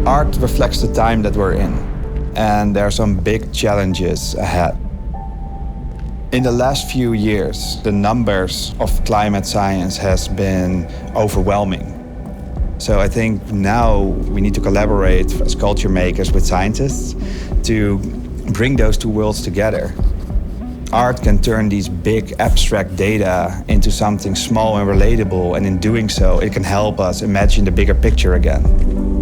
Art reflects the time that we're in, and there are some big challenges ahead. In the last few years, the numbers of climate science has been overwhelming. So I think now we need to collaborate as culture makers with scientists to bring those two worlds together. Art can turn these big abstract data into something small and relatable, and in doing so, it can help us imagine the bigger picture again.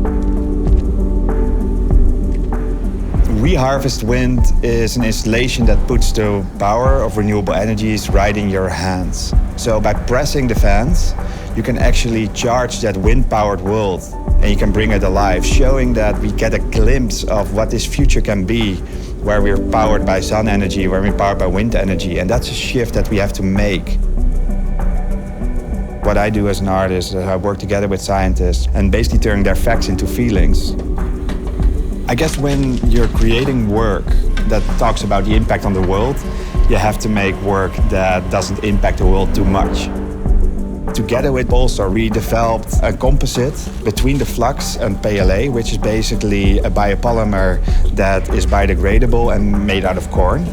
We Harvest Wind is an installation that puts the power of renewable energies right in your hands. So by pressing the fans, you can actually charge that wind-powered world and you can bring it alive, showing that we get a glimpse of what this future can be, where we're powered by sun energy, where we're powered by wind energy, and that's a shift that we have to make. What I do as an artist is I work together with scientists and basically turn their facts into feelings. I guess when you're creating work that talks about the impact on the world, you have to make work that doesn't impact the world too much. Together with Polestar, we developed a composite between the flux and PLA, which is basically a biopolymer that is biodegradable and made out of corn.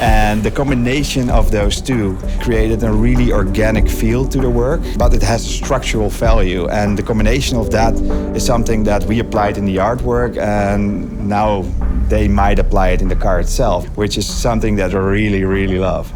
And the combination of those two created a really organic feel to the work, but it has a structural value. And the combination of that is something that we applied in the artwork, and now they might apply it in the car itself, which is something that I really, really love.